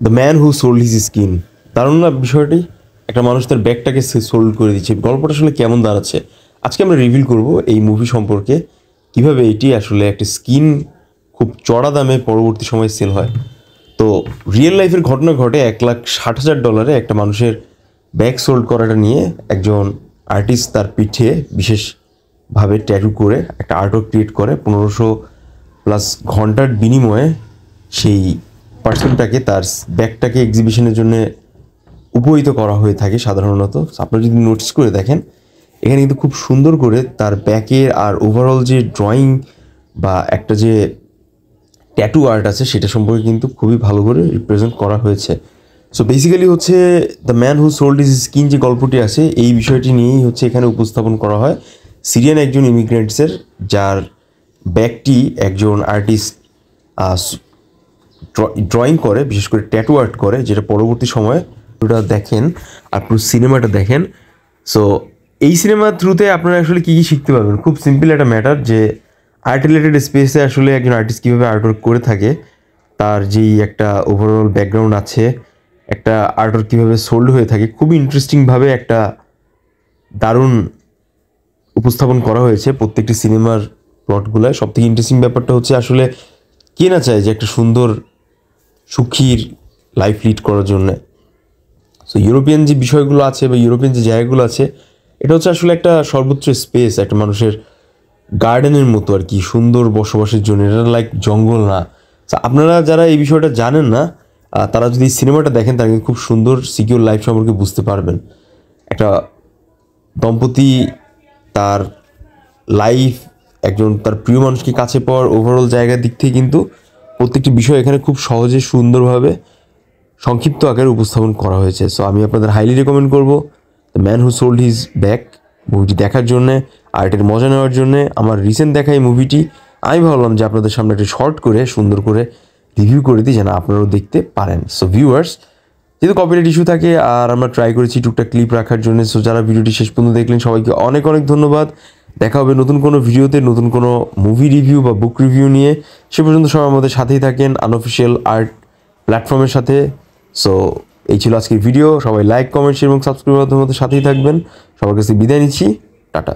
The man who sold his skin. দারুণ না বিষয়টি? একটা মানুষ তার ব্যাগটাকে সোল্ড করে দিচ্ছে। গল্পটা আসলে কেমন দাঁড়াচ্ছে আজকে আমরা রিভিল করব এই মুভি সম্পর্কে, কিভাবে এটি আসলে একটা স্কিন খুব চড়া দামে পরবর্তী সময় সেল হয়। তো রিয়েল লাইফের ঘটনা ঘটে $1,60,000 একটা মানুষের ব্যাগ সোল্ড করাটা নিয়ে একজন আর্টিস্ট তার পিঠে বিশেষভাবে ট্যাটু করে একটা আর্টওয়ার্ক ক্রিয়েট করে 1500+ ঘন্টার বিনিময়ে সেই পার্সনটাকে তার ব্যাগটাকে এক্সিবিশনের জন্য উপহিত করা হয়ে থাকে সাধারণত। আপনারা যদি নোটিস করে দেখেন এখানে কিন্তু খুব সুন্দর করে তার ব্যাকের আর ওভারঅল যে ড্রয়িং বা একটা যে ট্যাটু আর্ট আছে সেটা সম্পর্কে কিন্তু খুবই ভালো করে রিপ্রেজেন্ট করা হয়েছে। সো বেসিক্যালি হচ্ছে the man who sold is skin যে গল্পটি আছে এই বিষয়টি নিয়েই হচ্ছে এখানে উপস্থাপন করা হয়। সিরিয়ান একজন ইমিগ্রেন্টসের যার ব্যাগটি একজন আর্টিস্ট ড্রয়িং করে, বিশেষ করে ট্যাটু আর্ট করে, যেটা পরবর্তী সময়ে ওটা দেখেন আর পুরো সিনেমাটা দেখেন। সো এই সিনেমার থ্রুতে আপনারা আসলে কী কী শিখতে পারবেন, খুব সিম্পল একটা ম্যাটার যে আর্ট রিলেটেড স্পেসে আসলে একজন আর্টিস্ট কীভাবে আর্টওয়ার্ক করে থাকে, তার যেই একটা ওভারঅল ব্যাকগ্রাউন্ড আছে, একটা আর্টওয়ার্ক কীভাবে সোল্ড হয়ে থাকে, খুবই ইন্টারেস্টিংভাবে একটা দারুণ উপস্থাপন করা হয়েছে প্রত্যেকটি সিনেমার প্লটগুলোয়। সবথেকে ইন্টারেস্টিং ব্যাপারটা হচ্ছে আসলে কে না চায় যে একটা সুন্দর সুখীর লাইফ লিড করার জন্যে। সো ইউরোপিয়ান যে বিষয়গুলো আছে বা ইউরোপিয়ান যে জায়গাগুলো আছে এটা হচ্ছে আসলে একটা সর্বোচ্চ স্পেস, একটা মানুষের গার্ডেনের মতো আর কি, সুন্দর বসবাসের জন্য। এটা লাইক জঙ্গল না। আপনারা যারা এই বিষয়টা জানেন না তারা যদি সিনেমাটা দেখেন তারা কিন্তু খুব সুন্দর সিকিউর লাইফ সম্পর্কে বুঝতে পারবেন। একটা দম্পতি তার লাইফ, একজন তার প্রিয় মানুষকে কাছে পাওয়ার ওভারঅল জায়গার দিক থেকে কিন্তু প্রত্যেকটি বিষয় এখানে খুব সহজে সুন্দরভাবে সংক্ষিপ্ত আকারে উপস্থাপন করা হয়েছে। সো আমি আপনাদের হাইলি রেকমেন্ড করবো the man who sold his bag মুভিটি দেখার জন্যে, আর্টের মজা নেওয়ার জন্যে। আমার রিসেন্ট দেখা এই মুভিটি আমি ভাবলাম যে আপনাদের সামনে একটা শর্ট করে সুন্দর করে রিভিউ করে দিই যেন আপনারাও দেখতে পারেন। সো ভিউয়ার্স, যেহেতু কপিরাইট ইস্যু থাকে আর আমরা ট্রাই করেছি টুকটাক ক্লিপ রাখার জন্য, সো যারা ভিডিওটি শেষ পর্যন্ত দেখলেন সবাইকে অনেক অনেক ধন্যবাদ। দেখা হবে নতুন কোনো ভিডিওতে, নতুন কোনো মুভি রিভিউ বা বুক রিভিউ নিয়ে। সে পর্যন্ত সবাই আমাদের সাথেই থাকেন আনঅফিসিয়াল আর্ট প্ল্যাটফর্মের সাথে। সো এই ছিল আজকের ভিডিও। সবাই লাইক, কমেন্ট এবং সাবস্ক্রাইব মাধ্যমে সাথেই থাকবেন। সবার কাছে বিদায় নিচ্ছি। টাটা।